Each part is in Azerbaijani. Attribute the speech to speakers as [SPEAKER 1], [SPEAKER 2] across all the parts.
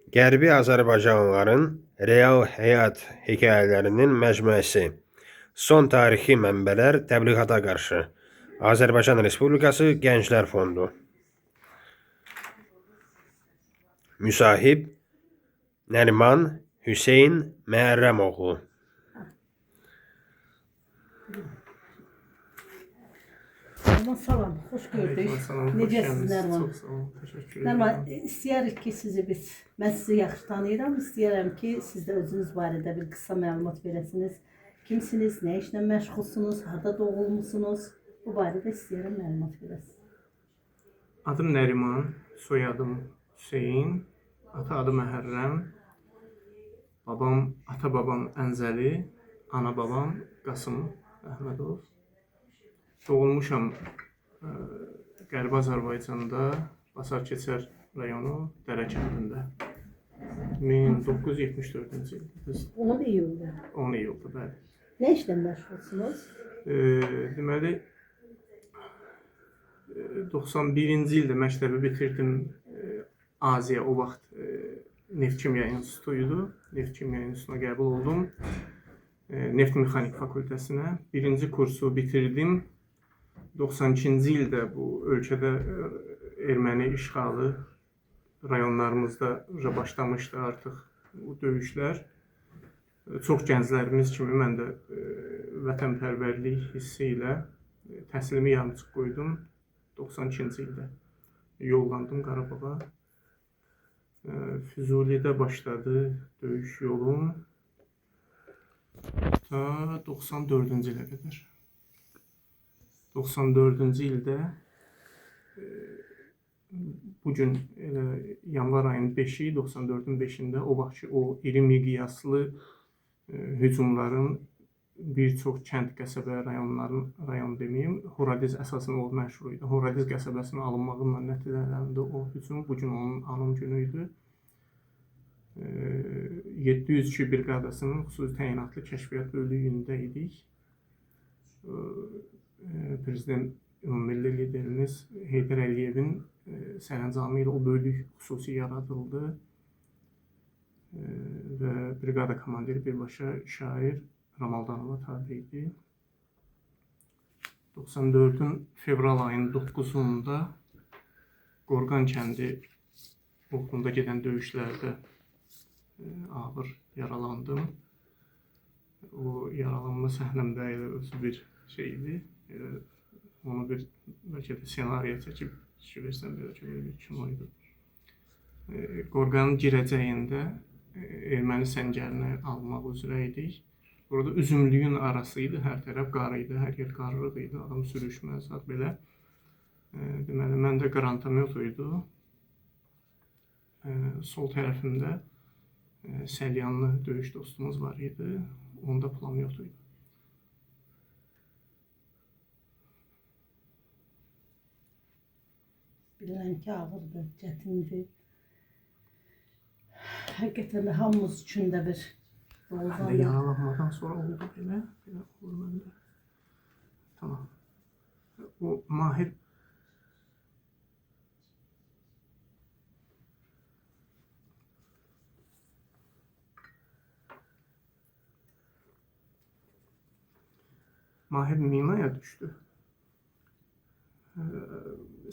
[SPEAKER 1] Qərbi Azərbaycanlıların real həyat hekayələrinin məcmuəsi. Son tarixi mənbələr təbliğata qarşı. Azərbaycan Respublikası Gənclər Fondu. Müsahib Nəriman Hüseyn Məhərrəmoğlu.
[SPEAKER 2] Salam, xoş gördük. Necəsiz Nərman?
[SPEAKER 3] Çox sağ olun, təşəkkür
[SPEAKER 2] Nərman,
[SPEAKER 3] edirəm.
[SPEAKER 2] istəyərik ki, mən sizi yaxşı tanıyıram. İstəyirəm ki, siz də özünüz barədə bir qısa məlumat verəsiniz. Kimsiniz, nə işlə məşğulsunuz, harda doğulmusunuz? Bu barədə istəyirəm məlumat verəsiniz.
[SPEAKER 3] Adım Nəriman, soyadım Hüseyn, ata adı Məhərrəm. Ata-babam Ənzəli, ana-babam Qasım Əhmədov. Doğulmuşam Qərbi Azərbaycanda, Basarkeçər rayonu Dərə kəndində. 1974-cü ildir.
[SPEAKER 2] 10 iyulda.
[SPEAKER 3] 10 iyulda, bəli.
[SPEAKER 2] Nə işlə məşğulsunuz?
[SPEAKER 3] Deməli, 91-ci ildə məktəbi bitirdim. Aziya o vaxt Neft Kimya İnstitutu idi. Neft Kimya İnstitutuna qəbul oldum. Neft Mexanik fakültəsinə. Birinci kursu bitirdim. 92-ci ildə bu ölkədə erməni işğalı rayonlarımızda başlamışdı artıq bu döyüşlər. Çox gənclərimiz kimi mən də vətənpərvərlik hissi ilə təhsilimi yarımçıq qoydum. 92-ci ildə yollandım Qarabağa. Füzulidə başladı döyüş yolum ta 94-cü ilə qədər. 94-cü ildə bugün yanvar ayının 5-i, 94-ün 5-də o vaxtki o iri miqyaslı hücumların bir çox kənd, qəsəbə, rayon deməyim, Horadiz əsasında o məşhur idi. Horadiz qəsəbəsinin alınmağıyla nəticələndi o hücum. Bugün onun anım günü idi. 702 briqadasının xüsusi təyinatlı kəşfiyyat bölüyündə idik. Prezident Ümummilli liderimiz Heydər Əliyevin sərəncamı ilə o bölük xüsusi yaradıldı və briqada komandiri birbaşa şair Ramaldanova tabi idi. 94-ün fevral ayının 9-da Qorqan kəndi uğrunda gedən döyüşlərdə ağır yaralandım. O yaralanma səhnəmdə elə özü bir şeydi. Onu bir bəlkə də senariyə çəkib düşünürsən belə ki, bir kino idi. Qorqanın girəcəyində erməni səngərini almaq üzrə idik. Burada üzümlüyün arası idi, hər tərəf qar idi, hər yer qarlıq idi, adam sürüşməz, belə. Deməli, məndə qrantomet idi. Sol tərəfimdə Səlyanlı döyüş dostumuz var idi, onda pulemyot idi.
[SPEAKER 2] Bilirəm ki, ağırdır, çətindir. Həqiqətən də hamımız üçün də bir
[SPEAKER 3] Mən də yaralanmadan sonra oldu belə olur məndə. Tamam. O Mahir minaya düşdü.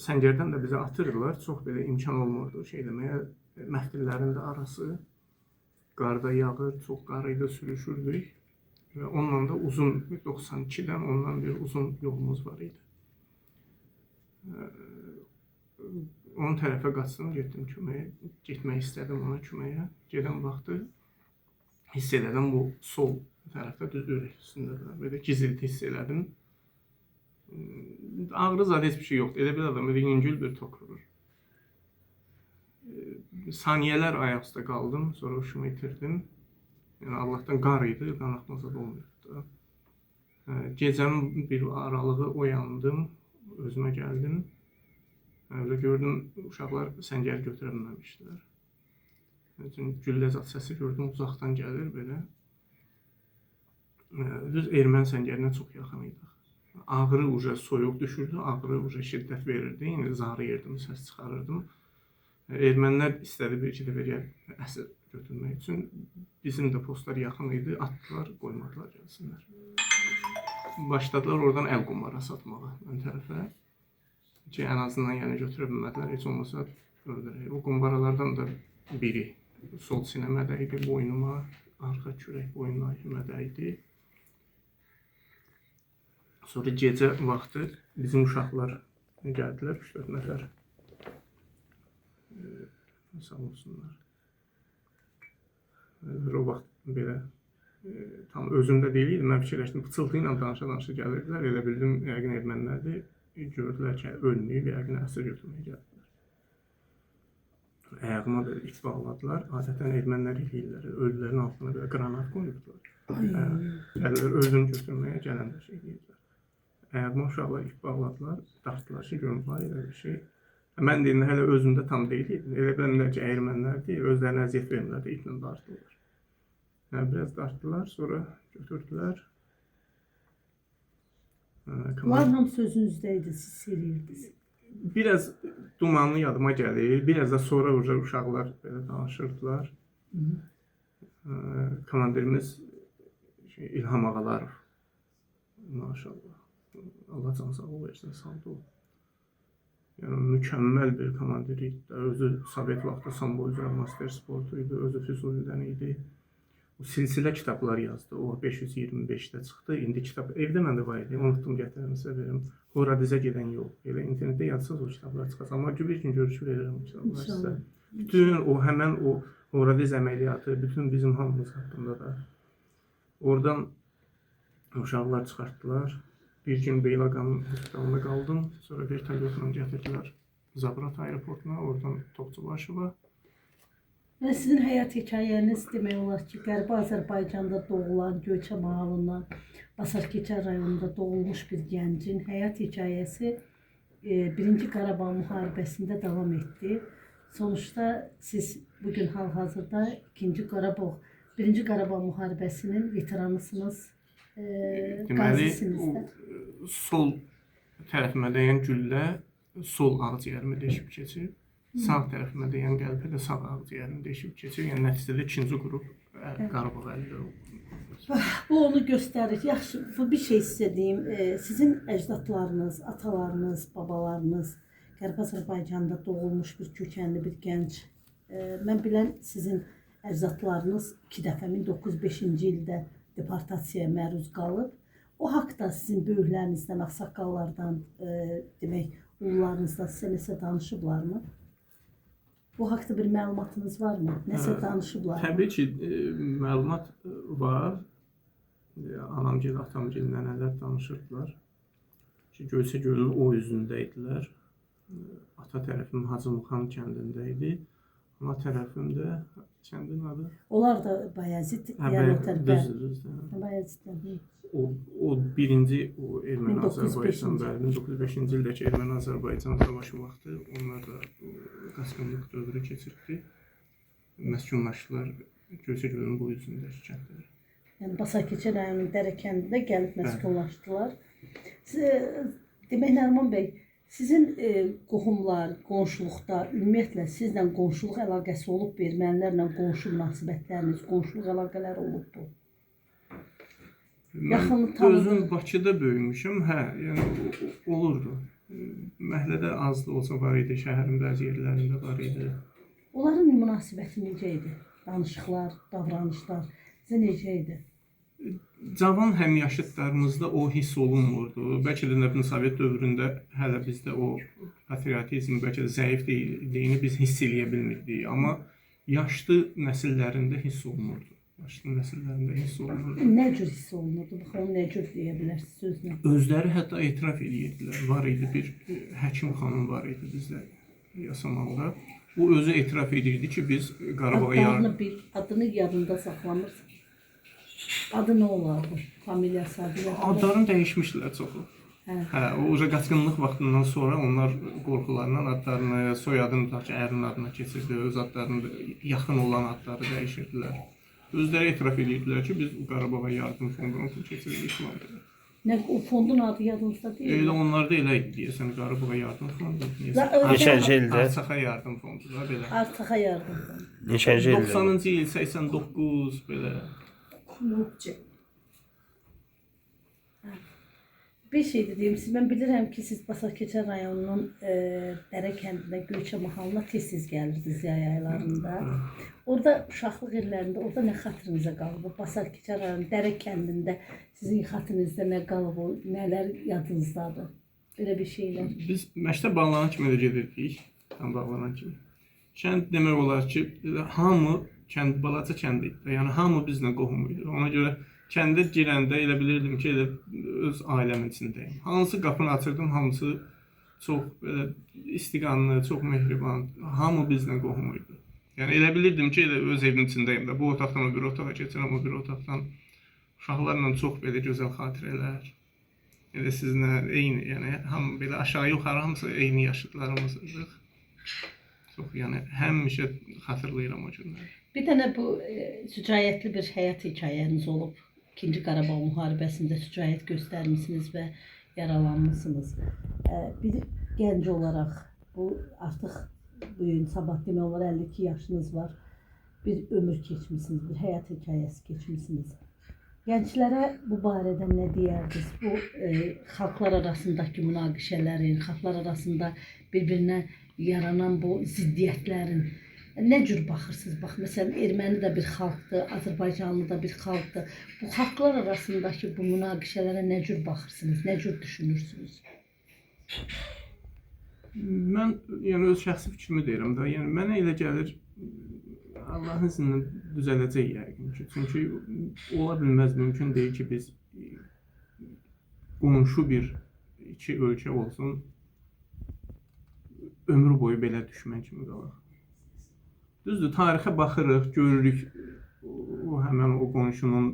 [SPEAKER 3] Səngərdən də bizə atırdılar. Çox belə imkan olmurdu şey deməyə. Məhdillərin də arası qarda yağır, çox qar idi, sürüşürdük. Və onunla da uzun, 92-dən ondan bir uzun yolumuz var idi. Onun tərəfə qaçdım, getdim köməyə, getmək istədim ona köməyə. Gedən vaxtı hiss elədim, bu sol tərəfdə düz ürək üstündə belə gizilti hiss elədim. Ağrı zaten heç bir şey yoxdur. Elə bir adam, elə yüngül bir tok vurur. Saniyələr ayaq üstə qaldım, sonra huşumu itirdim. Yəni Allahdan qar idi, qan axmasa da olmuyordu. Gecənin bir aralığı oyandım, özümə gəldim. Və gördüm, uşaqlar səngər götürə bilməmişdilər. Güllə zad səsi gördüm, uzaqdan gəlir belə. Düz erməni səngərinə çox yaxın idik. Ağrı soyuq düşürdü, ağrı şiddət verirdi. Yəni zarıyırdım, səs çıxarırdım. Ermənilər istədi bir iki dəfə əsir götürmək üçün. Bizim də postlar yaxın idi, atdılar, qoymadılar gəlsinlər. Başladılar oradan əl qumara satmağa ön tərəfə. Ki, ən azından yəni götürə bilmədilər, heç olmasa öldürək. O qumbaralardan da biri sol sinəmə dəydi, boynuma, arxa kürək boynuna dəydi. Sonra gecə vaxtı bizim uşaqlar gəldilər, 3-4 nəfər. Sağ olsunlar. O vaxt belə tam özümdə deyildi, mən fikirləşdim, pıçıltı ilə danışa-danışa gəlirdilər. Elə bildim, yəqin ermənilərdir. Gördülər ki, ölməyib, yəqin əsir götürməyə gəldilər. Ayağıma belə ip bağladılar. Adətən ermənilər eləyirlər, ölülərin altına belə qranat qoyurdular. Gəlirlər, özünü götürməyə gələndə şey deyirlər. Ayağıma uşaqlar ip bağladılar, dartdılar ki, görüm var elə bir şey. Mən deyim, hələ özümdə tam deyildi. Elə bilirlər ki, ermənlərdir, özlərinə əziyyət vermirlər də iplə dartdılar. Biraz dartdılar, sonra götürdülər.
[SPEAKER 2] Var hamısı özünüzdəydi, siz seyirirdiniz.
[SPEAKER 3] Biraz dumanlı yadıma gəlir. Biraz da sonra uşaqlar belə danışırdılar. Komandirimiz İlham Ağalarov. Maşallah. Allah can sağlığı versin, sağ olun. Yəni, mükəmməl bir komandir idi. Özü Sovet vaxtı sambo üzrə master sportu idi, özü Füzulidən idi. O silsilə kitablar yazdı, o 525-də çıxdı. İndi kitab evdə məndə var idi, unutdum gətirəm sizə verim. Horadizə gedən yol. Elə internetdə yazsaz o kitablar çıxar. Amma bir gün görüşü verirəm o kitablar sizə. Bütün o, həmən o Horadiz əməliyyatı, bütün bizim hamımız haqqında da. Oradan uşaqlar çıxartdılar. Bir gün Beyləqanın hospitalında qaldım. Sonra vertolyotla gətirdilər Zabrat aeroportuna, oradan Topçubaşova.
[SPEAKER 2] Və sizin həyat hekayəniz demək olar ki, Qərbi Azərbaycanda doğulan, Göyçə mahalından Basarkeçər rayonunda doğulmuş bir gəncin həyat hekayəsi 1-ci Qarabağ müharibəsində davam etdi. Sonuçta siz bugün hal-hazırda 1-ci Qarabağ müharibəsinin veteranısınız, qazisiniz də.
[SPEAKER 3] Sol tərəfimə dəyən güllə sol ağciyərimi deşib keçir. Sağ tərəfimə dəyən qəlpə də sağ ağciyərimi deşib keçir. Yəni nəticədə 2-ci qrup Qarabağ əldə oldu.
[SPEAKER 2] Bu onu göstərir. Yaxşı, bir şey sizə deyim. Sizin əcdadlarınız, atalarınız, babalarınız Qərbi Azərbaycanda doğulmuş bir kökənli bir gənc. Mən bilən sizin əcdadlarınız 2 dəfə 1905-ci ildə deportasiyaya məruz qalıb. O haqda sizin böyüklərinizdən, ağsaqqallardan, demək, ulularınızdan sizə nəsə danışıblarmı? Bu haqda bir məlumatınız varmı? Nəsə danışıblarmı?
[SPEAKER 3] Təbii ki, məlumat var. Anamgil, atamgil, nənələr danışırdılar. Ki, Göyçə gölünün o üzündə idilər. Ata tərəfim Hacımuxan kəndində idi. Ana tərəfim də kəndin adı.
[SPEAKER 2] Onlar da Bayazid, yəni o tərəfdə. Bayazidlər.
[SPEAKER 3] O birinci Erməni Azərbaycan, 1905-ci ildəki Erməni Azərbaycan savaşı vaxtı onlar da qaçqınlıq dövrü keçirdi. Məskunlaşdılar Göyçə gölünün bu üzündəki kəndlərə.
[SPEAKER 2] Yəni Basarkeçər rayonunun Dərə kəndində gəlib məskunlaşdılar. Demək, Nəriman bəy, sizin qohumlar, qonşuluqda, ümumiyyətlə sizlə qonşuluq əlaqəsi olub, ermənilərlə qonşu münasibətləriniz, qonşuluq əlaqələri olubdur?
[SPEAKER 3] Mən özüm Bakıda böyümüşəm, yəni olurdu. Məhəllədə az da olsa var idi, şəhərin bəzi yerlərində var idi.
[SPEAKER 2] Onların münasibəti necə idi? Danışıqlar, davranışlar sizə necə idi?
[SPEAKER 3] Cavan həmyaşıdlarımızda o hiss olunmurdu. Bəlkə də Sovet dövründə hələ bizdə o patriotizm bəlkə də zəif deyilini biz hiss eləyə bilmirdik. Amma yaşlı nəsillərində hiss olunurdu.
[SPEAKER 2] Nə cür hiss olunurdu? Baxın, nə cür deyə bilərsiniz sözlə?
[SPEAKER 3] Özləri hətta etiraf edirdilər. Var idi bir həkim xanım var idi bizdə Yasamalda. O özü etiraf edirdi ki, biz Qarabağa yardım...
[SPEAKER 2] Adını yadında saxlamırsınız. Adı nə olardı? Familiyası adı?
[SPEAKER 3] Adlarını dəyişmişdilər çoxu. O qaçqınlıq vaxtından sonra onlar qorxularından adlarını, soyadını da ki, ərinin adına keçirdi, öz adlarını, yaxın olan adları dəyişirdilər. Özləri etiraf edirdilər ki, biz Qarabağa yardım fonduna pul keçirdik filan.
[SPEAKER 2] Nə o fondun adı yadınızda deyil?
[SPEAKER 3] Elə onlar da elə idi deyəsən Qarabağ yardım fondu.
[SPEAKER 1] Neçənci ildə?
[SPEAKER 3] Arsaxa yardım fondu da belə.
[SPEAKER 2] Artaxa yardım fondu.
[SPEAKER 1] Neçənci ildə?
[SPEAKER 3] 90-cı il, 89 belə.
[SPEAKER 2] Bir şey dediyim siz, mən bilirəm ki, siz Basarkeçər rayonunun Dərə kəndinə, Göyçə mahalına tez-tez gəlirdiniz yay aylarında. Orada uşaqlıq illərində, orada nə xatırınıza qalıb? Basarkeçər rayonunun Dərə kəndində sizin xatırınızda nə qalıb, nələr yadınızdadır? Belə bir şeylər.
[SPEAKER 3] Biz məktəb bağlanan kimi də gedirdik, tam bağlanan kimi. Kənd demək olar ki, hamı kənd, balaca kənd idi. Yəni hamı bizlə qohum idi. Ona görə kəndə girəndə elə bilirdim ki, elə öz ailəmin içindəyim. Hansı qapını açırdım, hamısı çox belə istiqanlı, çox mehriban, hamı bizlə qohum idi. Yəni elə bilirdim ki, elə öz evimin içindəyim də. Bu otaqdan o bir otağa keçirəm, o bir otaqdan uşaqlarla çox belə gözəl xatirələr. Elə sizinlə eyni, yəni hamı belə aşağı-yuxarı hamısı eyni yaşıdlarımızdıq. Çox, yəni həmişə xatırlayıram o günləri. Bir
[SPEAKER 2] dənə bu şücaətli bir həyat hekayəniz olub. 2-ci Qarabağ müharibəsində şücaət göstərmisiniz və yaralanmısınız. Bir gənc olaraq bu artıq bu gün sabah demək olar 52 yaşınız var. Bir ömür keçmisiniz, bir həyat hekayəsi keçmisiniz. Gənclərə bu barədə nə deyərdiniz? Bu xalqlar arasındakı münaqişələrin, xalqlar arasında bir-birinə yaranan bu ziddiyyətlərin nə cür baxırsınız? Bax, məsələn, erməni də bir xalqdır, Azərbaycanlı da bir xalqdır. Bu xalqlar arasındakı bu münaqişələrə nə cür baxırsınız, nə cür düşünürsünüz?
[SPEAKER 3] Mən yəni öz şəxsi fikrimi deyirəm də. Yəni mənə elə gəlir Allahın izni ilə düzələcək yəqin ki. Çünki ola bilməz, mümkün deyil ki, biz qonşu bir iki ölkə olsun, ömür boyu belə düşmən kimi qalaq. Düzdür, tarixə baxırıq, görürük həmən o qonşunun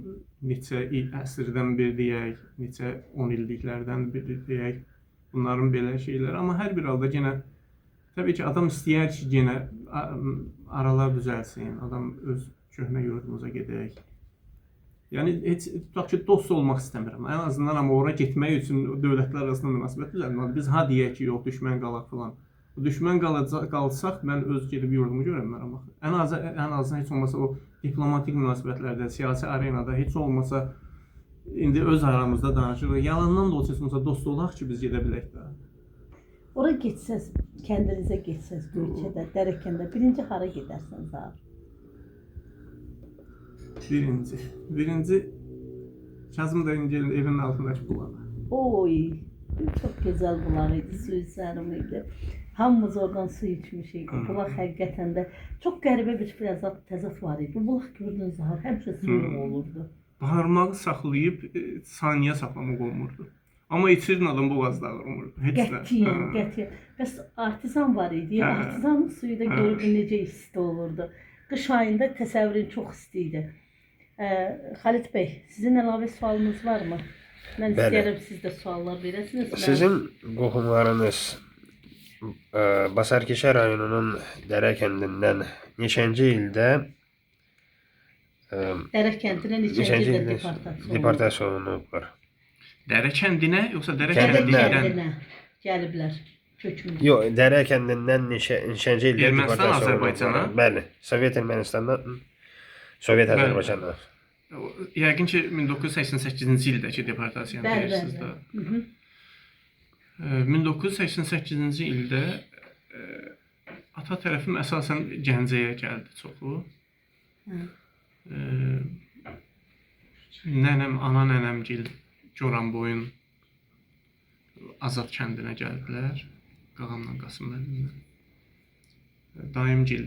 [SPEAKER 3] neçə əsrdən bir deyək, neçə 10 illiklərdən bir deyək, bunların belə şeyləri. Amma hər bir halda yenə, təbii ki, adam istəyər ki, yenə aralar düzəlsin, adam öz köhnə yurdumuza gedək. Yəni, heç tutaq ki, dost olmaq istəmirəm. Ən azından amma ora getmək üçün dövlətlər arasında münasibət düzəlmir. Biz ha deyək ki, yox, düşmən qalaq filan. Düşmən qalsaq, mən öz gedib yurdumu görənmərəm. Ən azından heç olmasa o diplomatik münasibətlərdə, siyasi arenada heç olmasa indi öz aramızda danışırıq. Yalandan da olsa heç olmasa dost olaq ki, biz gedə bilək də.
[SPEAKER 2] Ora getsəz, kəndinizə getsəz, Göyçədə, Dərəkəndə, birinci hara gedərsiniz abi?
[SPEAKER 3] Birinci Kazım dayının evinin altındakı bulağa.
[SPEAKER 2] Oy, çok güzel bulaq idi, suyu sərin idi. Hamımız oradan su içmişik. Bulaq həqiqətən də çox qəribə bir təzad var idi. Bu bulaq gördüyünüz zaman həmişə suyu olurdu.
[SPEAKER 3] Parmağı saxlayıb saniyə saxlamaq olmurdu. Amma içirin adam boğazda olmurdu.
[SPEAKER 2] Qətiyyən. Bəs artizan var idi. Artizanın suyu da görürdün necə isti olurdu. Qış ayında təsəvvürün çox isti idi. Xalit bəy, sizin əlavə sualınız varmı? Mən istəyərəm siz də suallar verəsiniz.
[SPEAKER 1] Sizin qohumlarınız Basarkeçər rayonunun Dərə kəndindən neçənci ildə
[SPEAKER 2] Dərə kəndinə neçənci ildə
[SPEAKER 1] deportasiya olunublar?
[SPEAKER 3] Dərə kəndinə, yoxsa Dərə
[SPEAKER 2] kəndinə gəliblər, köçmüş.
[SPEAKER 1] Yox, Dərə kəndindən neçənci ildə
[SPEAKER 3] Ermənistan, Azərbaycana?
[SPEAKER 1] Bəli, Sovet Ermənistandan, Sovet Azərbaycandan.
[SPEAKER 3] Yəqin ki, 1988-ci ildəki deportasiyanı deyirsiniz də. 1988-ci ildə ata tərəfim əsasən Gəncəyə gəldi çoxu. Nənəm, ana nənəmgil Goranboyun Azad kəndinə gəldilər. Qağamla Qasım müəllimlə. Dayımgil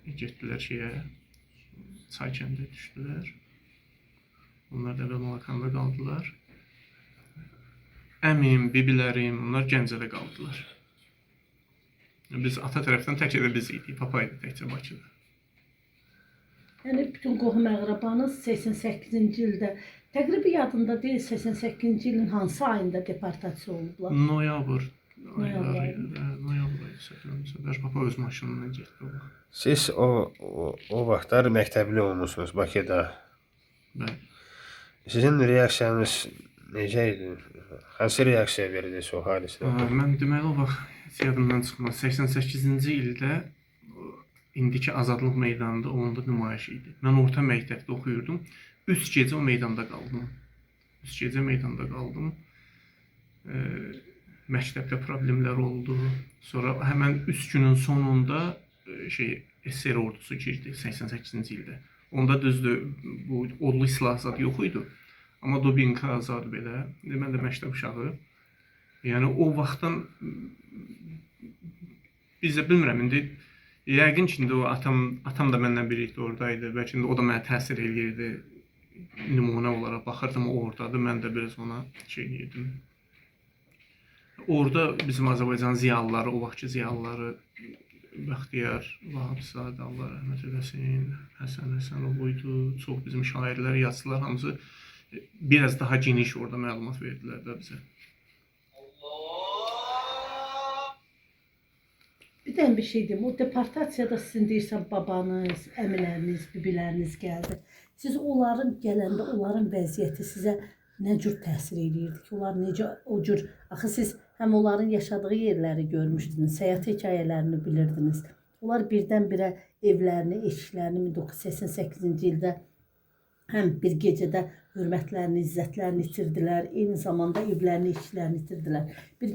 [SPEAKER 3] getdilər Çay kəndə düşdülər. Onlar da Malakanda qaldılar. Əmim, bibilərim, onlar Gəncədə qaldılar. Biz ata tərəfdən tək də biz idik, papa idi təkcə Bakıda.
[SPEAKER 2] Yəni bütün qohum əqrabanız 88-ci ildə, təqribi yadında deyil, 88-ci ilin hansı ayında deportasiya olublar?
[SPEAKER 3] Noyabr ayı, papa öz maşınına getdi.
[SPEAKER 1] Siz o vaxtlar məktəbli olmuşsunuz Bakıda.
[SPEAKER 3] Bəli.
[SPEAKER 1] Sizin reaksiyanız necə idi? Hansı reaksiya verdiniz o hadisəyə?
[SPEAKER 3] Mən deməli o vaxt heç yadımdan çıxmaz. 88-ci ildə indiki Azadlıq meydanında onda nümayiş idi. Mən orta məktəbdə oxuyurdum. 3 gecə o meydanda qaldım. 3 gecə meydanda qaldım. Məktəbdə problemlər oldu. Sonra həmən 3 günün sonunda SSR ordusu girdi 88-ci ildə. Onda düzdür, bu odlu silah zad yox idi. Amma Dubinka zad belə. Mən də məktəb uşağı. Yəni o vaxtdan biz də bilmirəm indi yəqin ki, indi o atam da məndən birlikdə oradaydı. Bəlkə o da mənə təsir eləyirdi. Nümunə olaraq baxırdım, o oradadır. Mən də biraz ona eləyirdim. Orada bizim Azərbaycan ziyalıları, o vaxtki ziyalıları Bəxtiyar Vahabzadə, Allah rəhmət eləsin, Həsən Həsənov idi, çox bizim şairlər, yazıçılar hamısı biraz daha geniş orada məlumat verdilər də bizə.
[SPEAKER 2] Bir dənə bir şey deyim. O deportasiyada sizin deyirsən babanız, əmiləriniz, bibiləriniz gəldi. Siz onların gələndə onların vəziyyəti sizə nə cür təsir edirdi ki? Onlar necə o cür, axı siz həm onların yaşadığı yerləri görmüşdünüz, həyat hekayələrini bilirdiniz. Onlar birdən-birə evlərini, eşiklərini 1988-ci ildə həm bir gecədə hörmətlərini, izzətlərini itirdilər, eyni zamanda evlərini, eşiklərini itirdilər. Bir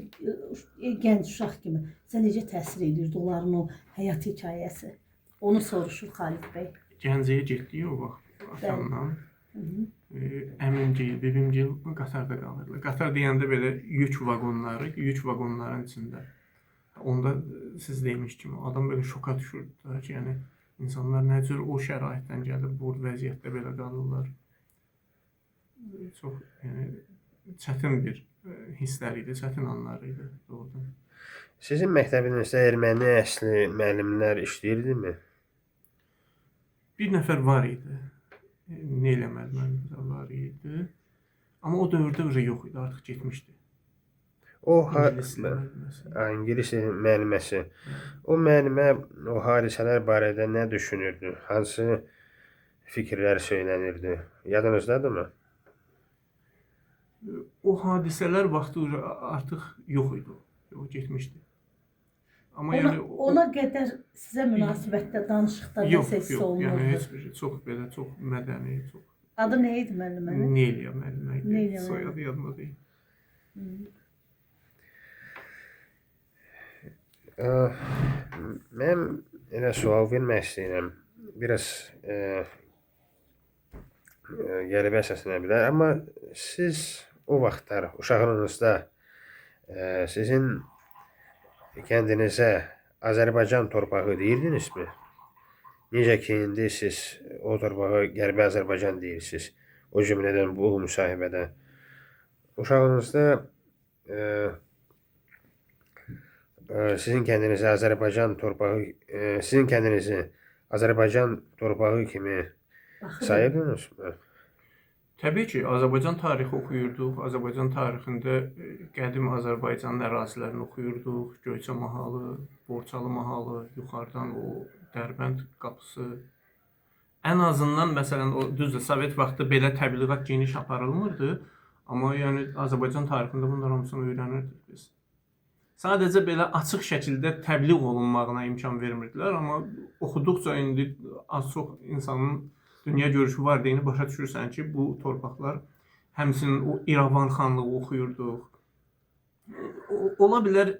[SPEAKER 2] gənc uşaq kimi sizə necə təsir edirdi onların o həyat hekayəsi? Onu soruşur Xalid bəy.
[SPEAKER 3] Gəncəyə getdik o vaxt atamla. Əmimgil, bibimgil qatarda qalırlar. Qatar deyəndə belə yük vaqonların içində. Onda siz demiş kimi adam belə şoka düşürdü ki, yəni insanlar nə cür o şəraitdən gəlib bu vəziyyətdə belə qalırlar. Çox çətin bir hisslər idi, çətin anlar idi doğrudan.
[SPEAKER 1] Sizin məktəbinizdə erməni əsli müəllimlər işləyirdimi?
[SPEAKER 3] Bir nəfər var idi. Neylə müəllimlər var idi. Amma o dövrdə yox idi, artıq getmişdi.
[SPEAKER 1] O İngilis müəlliməsi. O müəllimə o hadisələr barədə nə düşünürdü? Hansı fikirlər söylənirdi? Yadınızdadırmı?
[SPEAKER 3] O hadisələr vaxtı artıq yox idi. O getmişdi. Amma
[SPEAKER 2] ona qədər sizə münasibətdə, danışıqda nəsə hiss olunurdu?
[SPEAKER 3] Yəni heç bir şey, çox mədəni, çox.
[SPEAKER 2] Adı nə idi müəllimənin?
[SPEAKER 3] Neyliya müəllimə idi. Soyadı yadımda deyil.
[SPEAKER 1] Mən elə sual vermək istəyirəm. Biraz qəribə səslənə bilər, amma siz o vaxtlar uşaqlığınızda sizin kəndinizə Azərbaycan torpağı deyirdinizmi? Necə ki, indi siz o torpağı Qərbi Azərbaycan deyirsiniz. O cümlədən bu müsahibədə. Uşaqlığınızda sizin kəndinizi Azərbaycan torpağı kimi sayırdınızmı?
[SPEAKER 3] Təbii ki, Azərbaycan tarixi oxuyurduq. Azərbaycan tarixində qədim Azərbaycanın ərazilərini oxuyurduq. Göyçə mahalı, Borçalı mahalı, yuxarıdan o Dərbənd qapısı. Ən azından məsələn o düzdür, Sovet vaxtı belə təbliğat geniş aparılmırdı, amma yəni Azərbaycan tarixində bunların hamısını öyrənirdik biz. Sadəcə belə açıq şəkildə təbliğ olunmağına imkan vermirdilər, amma oxuduqca indi az-çox insanın dünya görüşü var deyini başa düşürsən ki, bu torpaqlar həmçinin o İrəvan xanlığı oxuyurduq. Ola bilər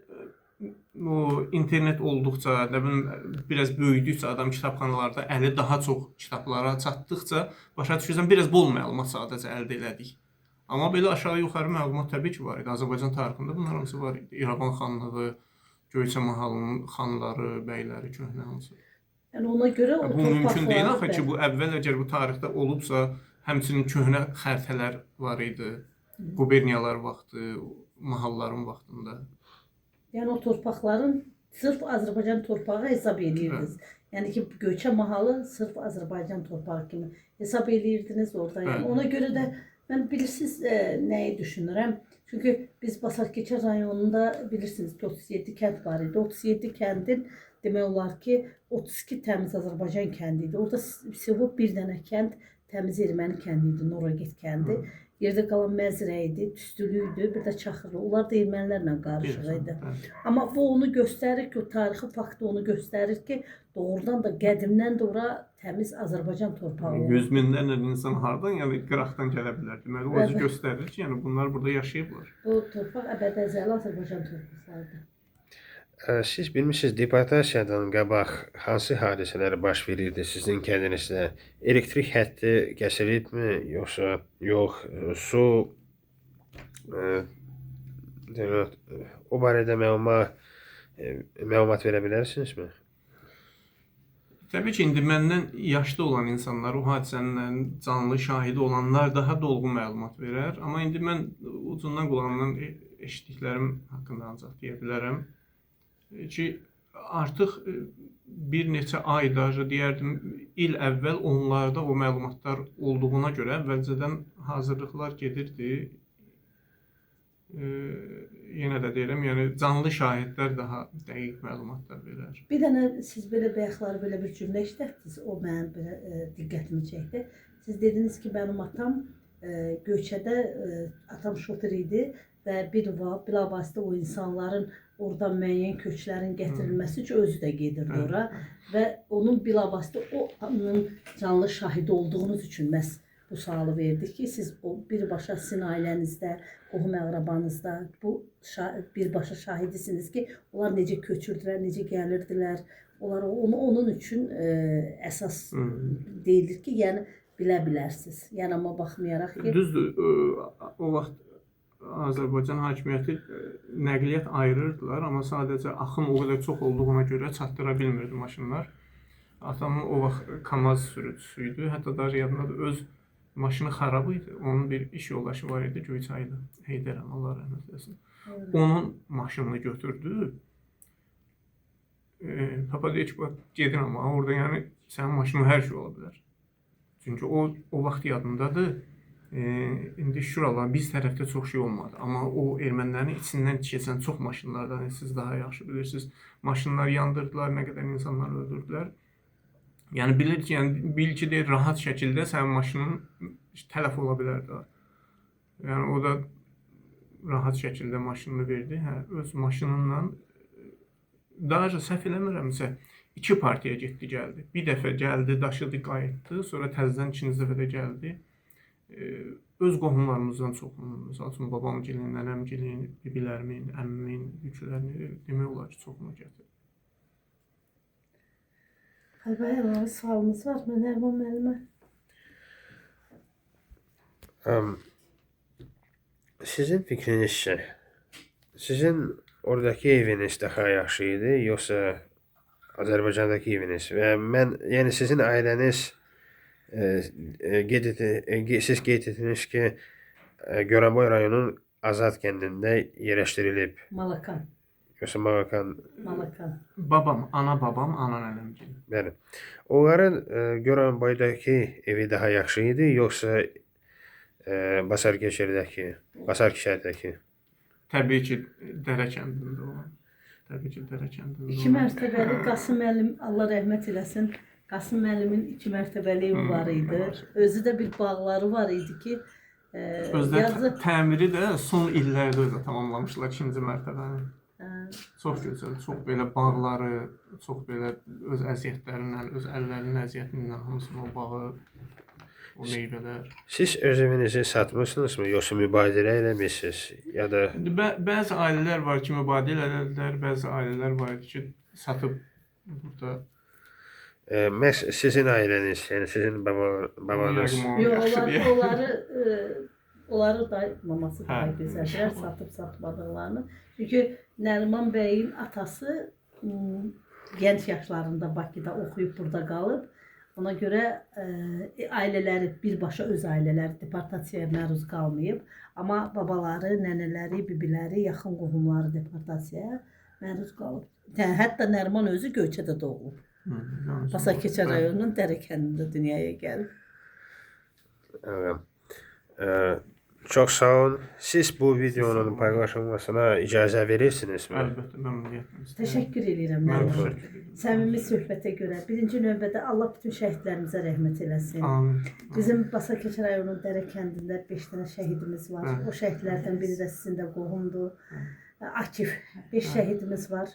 [SPEAKER 3] o internet olduqca, nə bilim biraz böyüdükcə adam kitabxanalarda əli daha çox kitablara çatdıqca başa düşürsən biraz bol məlumat sadəcə əldə elədik. Amma belə aşağı-yuxarı məlumat təbii ki var idi. Azərbaycan tarixində bunlar hamısı var idi. İrəvan xanlığı, Göyçə mahalının xanları, bəyləri, köhnə hamısı.
[SPEAKER 2] Yəni ona görə o
[SPEAKER 3] bu mümkün deyil axı ki, bu əvvəl əgər bu tarixdə olubsa, həmçinin köhnə xəritələr var idi. Quberniyalar vaxtı, mahalların vaxtında.
[SPEAKER 2] Yəni o torpaqların sırf Azərbaycan torpağı hesab edirdiniz. Yəni ki, Göyçə mahalı sırf Azərbaycan torpağı kimi hesab edirdiniz orada. Yəni ona görə də mən bilirsiniz nəyi düşünürəm? Çünki biz Basarkeçə rayonunda bilirsiniz ki 37 kənd var idi. 37 kəndin demək olar ki 32 təmiz Azərbaycan kəndi idi. Orada bir dənə kənd təmiz erməni kəndi idi, Noraget kəndi. Yerdə qalan Məzrə idi, Tüstülü idi, bir də Çaxırlı. Onlar da ermənilərlə qarışıq idi. Amma bu onu göstərir ki, o tarixi faktı onu göstərir ki, doğrudan da qədimdən də ora təmiz Azərbaycan torpağı oldu.
[SPEAKER 3] Yüz minlərlə insan hardan, yəni qıraqdan gələ bilər. Deməli, o özü göstərir ki, yəni bunlar burada yaşayıblar.
[SPEAKER 2] Bu torpaq əbədi-əzəli Azərbaycan torpaqlarıdır.
[SPEAKER 1] Siz bilmişsiniz, deportasiyadan qabaq hansı hadisələr baş verirdi sizin kəndinizdə? Elektrik xətti kəsilibmi, yoxsa yox, su o barədə məlumat verə bilərsinizmi?
[SPEAKER 3] Təbii ki, indi məndən yaşlı olan insanlar, o hadisənin canlı şahidi olanlar daha dolğun məlumat verər. Amma indi mən ucundan qulağımdan eşitdiklərim haqqında ancaq deyə bilərəm ki, artıq bir neçə ayda, deyərdim, il əvvəl onlarda o məlumatlar olduğuna görə əvvəlcədən hazırlıqlar gedirdi. Yenə də deyirəm, yəni canlı şahidlər daha dəqiq məlumatlar verər.
[SPEAKER 2] Bir dənə siz belə bayaqları belə bir cümlə işlətdiniz, o mənim belə diqqətimi çəkdi. Siz dediniz ki, mənim atam Göyçədə atam şofer idi və bilavasitə o insanların oradan müəyyən köçlərin gətirilməsi üçün özü də gedirdi ora və onun bilavasitə onun canlı şahidi olduğunuz üçün məhz bu sualı verdik ki, siz o birbaşa sizin ailənizdə, qohum əqrabanızda bu birbaşa şahidisiniz ki, onlar necə köçürdülər, necə gəlirdilər. Onlar onun üçün əsas deyilir ki, yəni bilə bilərsiniz. Yəni amma baxmayaraq ki,
[SPEAKER 3] düzdür, o vaxt Azərbaycan hakimiyyəti nəqliyyat ayırırdılar, amma sadəcə axın o qədər çox olduğuna görə çatdıra bilmirdi maşınlar. Atamın o vaxt KAMAZ sürücüsü idi, hətta da yadındadır, öz maşını xarab idi. Onun bir iş yoldaşı var idi, Göyçaylı, Heydərəm, Allah rəhmət eləsin. Onun maşınını götürdü. Papa deyir ki, gedin amma orada yəni sənin maşının hər şey ola bilər. Çünki o vaxt yadındadır. İndi şuralar biz tərəfdə çox şey olmadı. Amma o ermənilərin içindən keçən çox maşınlardan siz daha yaxşı bilirsiniz. Maşınlar yandırdılar, nə qədər insanlar öldürdülər. Yəni bilir ki, bil ki, deyir, rahat şəkildə sənin maşının tələf ola bilər də. Yəni o da rahat şəkildə maşınını verdi. Öz maşınınla daha səhv eləmirəmsə 2 partiya getdi, gəldi. Bir dəfə gəldi, daşıdı, qayıtdı. Sonra təzədən 2-ci dəfə də gəldi. Öz qohumlarımızdan çoxunu, məsəl üçün babamgilin, nənəmgilin, bibilərimin, əmmimin yüklərini demək olar ki, çoxunu gətirdi.
[SPEAKER 2] Əlbəttə, sualınız var mı, Nərman müəllimə?
[SPEAKER 1] Sizin fikrinizcə, sizin oradakı eviniz daha yaxşı idi, yoxsa Azərbaycandakı eviniz? Və mən, yəni sizin ailəniz siz qeyd etdiniz ki, Goranboy rayonunun Azad kəndində yerləşdirilib.
[SPEAKER 2] Malakan.
[SPEAKER 1] Yoxsa Malakan?
[SPEAKER 2] Malakan.
[SPEAKER 3] Babam, ana nənəmgil.
[SPEAKER 1] Bəli. Onların Goranboydakı evi daha yaxşı idi, yoxsa Basar Keçərdəki?
[SPEAKER 3] Təbii ki, Dərə kəndində olan. Təbii ki, Dərə kəndində olan.
[SPEAKER 2] 2 mərtəbəli Qasım müəllim, Allah rəhmət eləsin. Qasım müəllimin 2 mərtəbəli evi var idi. Özü də bir bağları var idi ki,
[SPEAKER 3] özdə təmiri də son illərdə özə tamamlamışlar 2-ci mərtəbəni. Çox gözəl, çox belə bağları, çox belə öz əziyyətlərindən, öz əllərinin əziyyətindən hamısını o bağı, o meyvələr.
[SPEAKER 1] Siz öz evinizi satmışsınızmı, yoxsa mübadilə eləmişsiniz, ya da?
[SPEAKER 3] Bəzi ailələr var ki, mübadilə elədilər, bəzi ailələr var ki, satıb burada.
[SPEAKER 1] Məhz sizin ailəniz, yəni sizin babanız?
[SPEAKER 2] Yox, onları da maması daha gözəldirlər, satıb-satmadıqlarını. Çünki Nəriman bəyin atası gənc yaşlarında Bakıda oxuyub burada qalıb. Ona görə ailələri, birbaşa öz ailələri deportasiyaya məruz qalmayıb. Amma babaları, nənələri, bibiləri, yaxın qohumları deportasiyaya məruz qalıb. Hətta Nəriman özü Göyçədə doğulub. Basar Keçər rayonunun Dərə kəndində dünyaya gəlib.
[SPEAKER 1] Çox sağ olun. Siz bu videonun paylaşılmasına icazə verirsinizmi?
[SPEAKER 3] Əlbəttə, məmnuniyyətlə istəyirəm.
[SPEAKER 2] Təşəkkür edirəm
[SPEAKER 3] Mən
[SPEAKER 2] müəllim.
[SPEAKER 3] təşəkkür edirəm.
[SPEAKER 2] Səmimi söhbətə görə birinci növbədə Allah bütün şəhidlərimizə rəhmət eləsin.
[SPEAKER 3] Amin.
[SPEAKER 2] Bizim Basakəçi rayonunun Dərə kəndində 5 dənə şəhidimiz var.
[SPEAKER 3] Bəli.
[SPEAKER 2] O şəhidlərdən biri də sizin də qohumdur. Akif 5 şəhidimiz var.